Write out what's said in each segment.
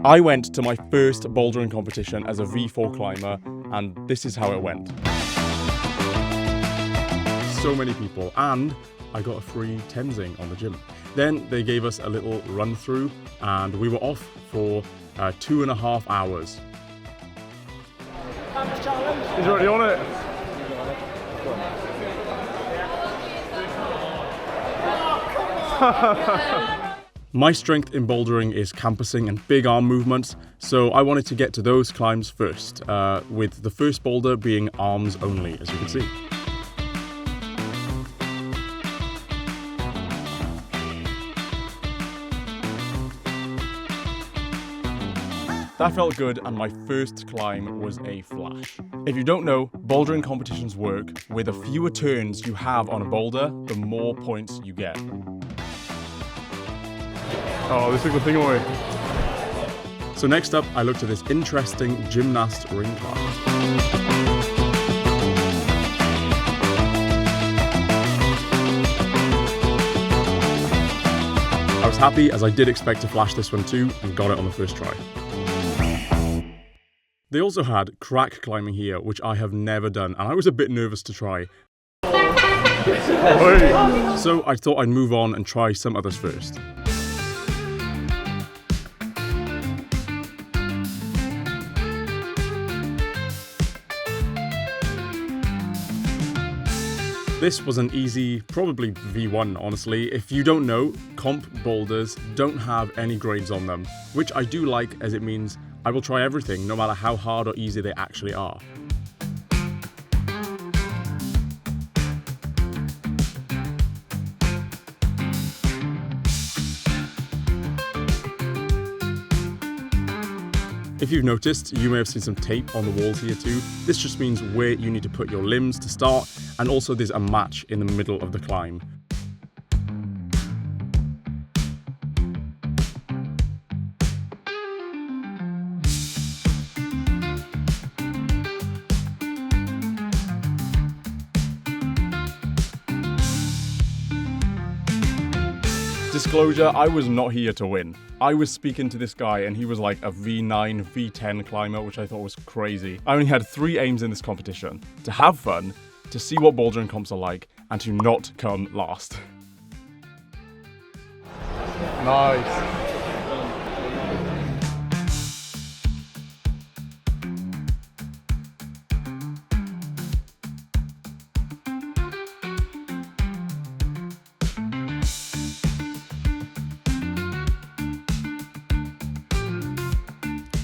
I went to my first bouldering competition as a V4 climber, and this is how it went. So many people, and I got a free Tenzing on the gym. Then they gave us a little run through, and we were off for 2.5 hours. He's already on it. My strength in bouldering is campusing and big arm movements, so I wanted to get to those climbs first, with the first boulder being arms only, as you can see. That felt good, and my first climb was a flash. If you don't know, bouldering competitions work with the fewer turns you have on a boulder, the more points you get. Oh, they took the thing away. So next up, I looked at this interesting gymnast ring climb. I was happy, as I did expect to flash this one too, and got it on the first try. They also had crack climbing here, which I have never done, and I was a bit nervous to try. So I thought I'd move on and try some others first. This was an easy, probably V1 honestly. If you don't know, comp boulders don't have any grades on them, which I do like, as it means I will try everything, no matter how hard or easy they actually are. If you've noticed, you may have seen some tape on the walls here too. This just means where you need to put your limbs to start, and also there's a match in the middle of the climb. Disclosure, I was not here to win. I was speaking to this guy and he was like a V9, V10 climber, which I thought was crazy. I only had 3 aims in this competition: to have fun, to see what bouldering comps are like, and to not come last. Nice.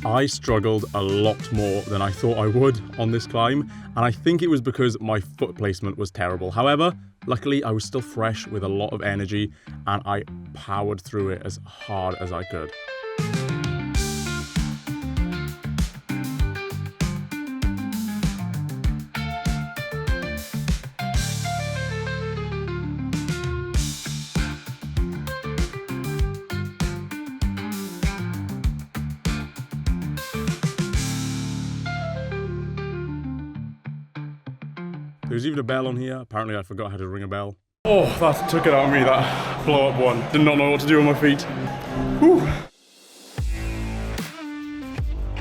I struggled a lot more than I thought I would on this climb, and I think it was because my foot placement was terrible. However, luckily I was still fresh with a lot of energy, and I powered through it as hard as I could. There's even a bell on here. Apparently I forgot how to ring a bell. Oh, that took it out of me, that blow up one. Did not know what to do on my feet. Whew.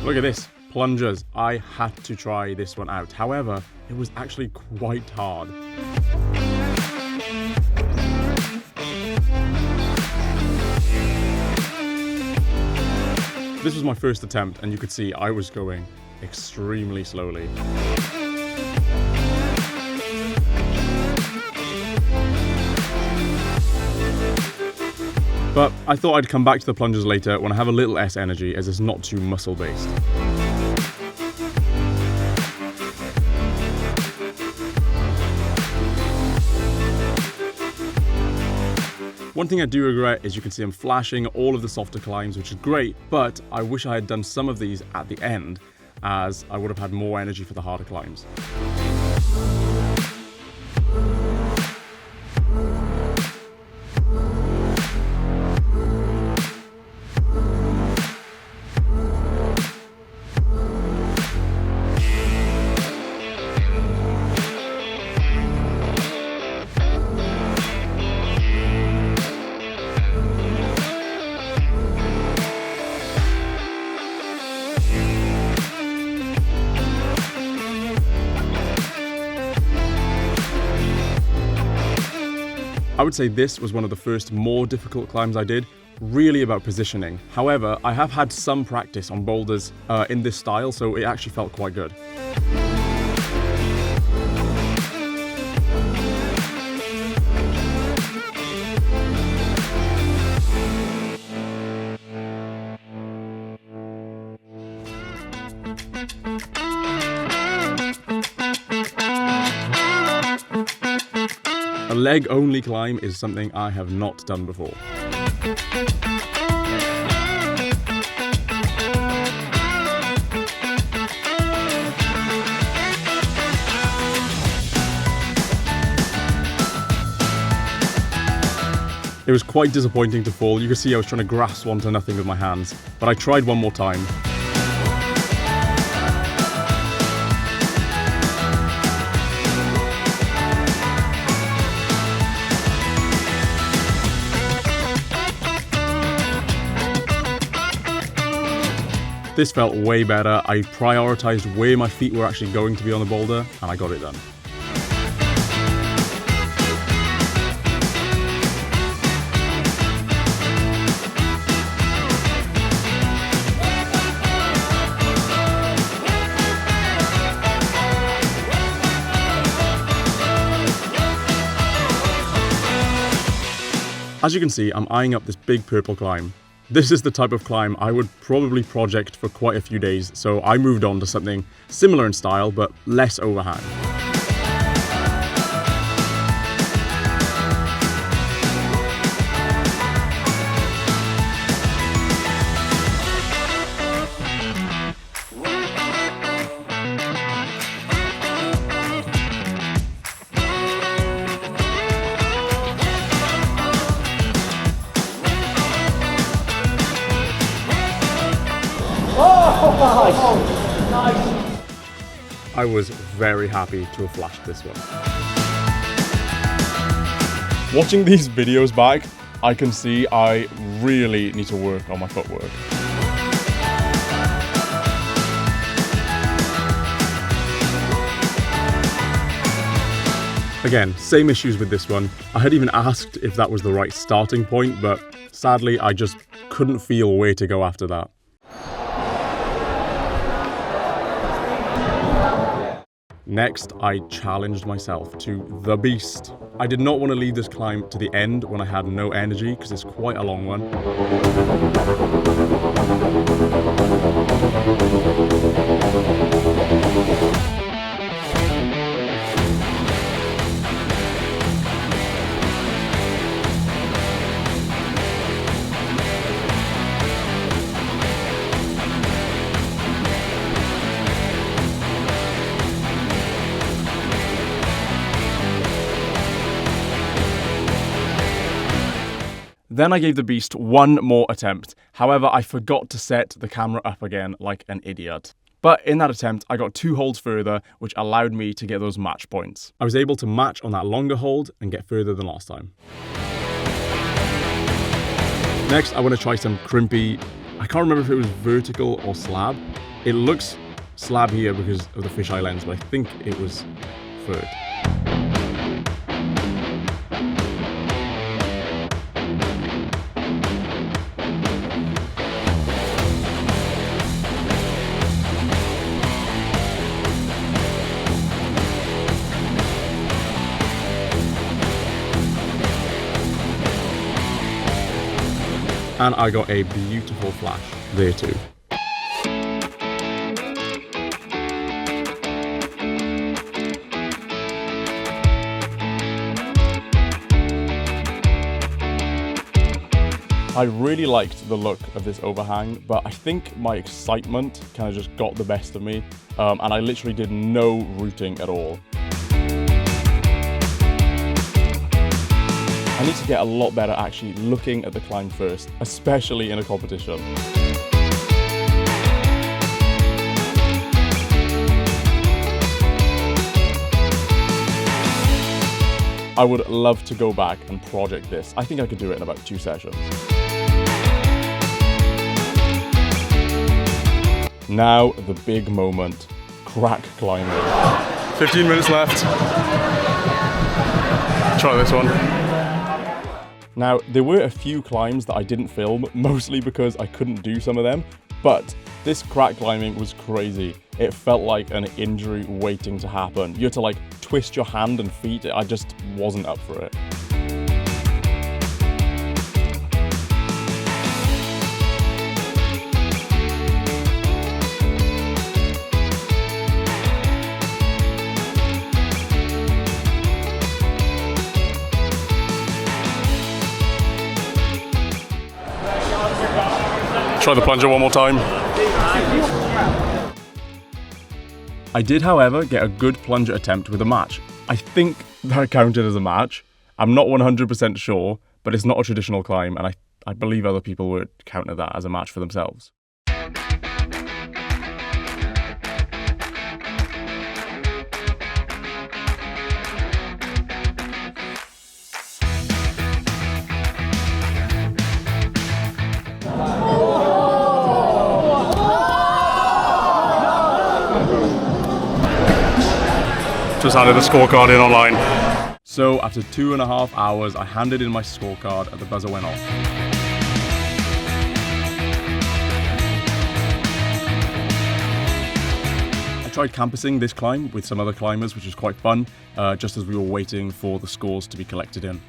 Look at this, plungers. I had to try this one out. However, it was actually quite hard. This was my first attempt, and you could see I was going extremely slowly. But I thought I'd come back to the plungers later when I have a little less energy, as it's not too muscle based. One thing I do regret is you can see I'm flashing all of the softer climbs, which is great, but I wish I had done some of these at the end, as I would have had more energy for the harder climbs. would say this was one of the first more difficult climbs I did, really about positioning. However, I have had some practice on boulders in this style, so it actually felt quite good. A leg-only climb is something I have not done before. It was quite disappointing to fall. You can see I was trying to grasp onto nothing with my hands, but I tried one more time. This felt way better. I prioritized where my feet were actually going to be on the boulder, and I got it done. As you can see, I'm eyeing up this big purple climb. This is the type of climb I would probably project for quite a few days, so I moved on to something similar in style, but less overhang. I was very happy to have flashed this one. Watching these videos back, I can see I really need to work on my footwork. Again, same issues with this one. I had even asked if that was the right starting point, but sadly I just couldn't feel where to go after that. Next, I challenged myself to the beast. I did not want to leave this climb to the end when I had no energy, because it's quite a long one. Then I gave the beast one more attempt. However, I forgot to set the camera up again like an idiot. But in that attempt, I got 2 holds further, which allowed me to get those match points. I was able to match on that longer hold and get further than last time. Next, I want to try some crimpy. I can't remember if it was vertical or slab. It looks slab here because of the fisheye lens, but I think it was vert. And I got a beautiful flash there too. I really liked the look of this overhang, but I think my excitement kind of just got the best of me, and I literally did no rooting at all. I need to get a lot better actually looking at the climb first, especially in a competition. I would love to go back and project this. I think I could do it in about 2 sessions. Now the big moment, crack climbing. 15 minutes left. Try this one. Now, there were a few climbs that I didn't film, mostly because I couldn't do some of them, but this crack climbing was crazy. It felt like an injury waiting to happen. You had to like twist your hand and feet. I just wasn't up for it. Try the plunger one more time. I did, however, get a good plunger attempt with a match. I think that counted as a match. I'm not 100% sure, but it's not a traditional climb, and I believe other people would counter that as a match for themselves. Just handed the scorecard in online. So after 2.5 hours, I handed in my scorecard and the buzzer went off. I tried campusing this climb with some other climbers, which was quite fun, just as we were waiting for the scores to be collected in.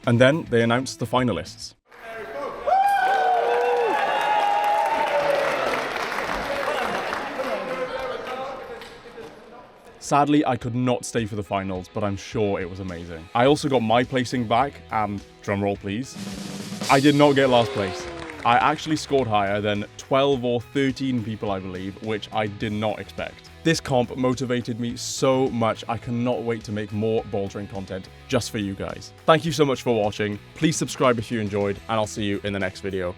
And then they announced the finalists. Sadly, I could not stay for the finals, but I'm sure it was amazing. I also got my placing back, and drumroll please, I did not get last place. I actually scored higher than 12 or 13 people, I believe, which I did not expect. This comp motivated me so much. I cannot wait to make more bouldering content just for you guys. Thank you so much for watching. Please subscribe if you enjoyed, and I'll see you in the next video.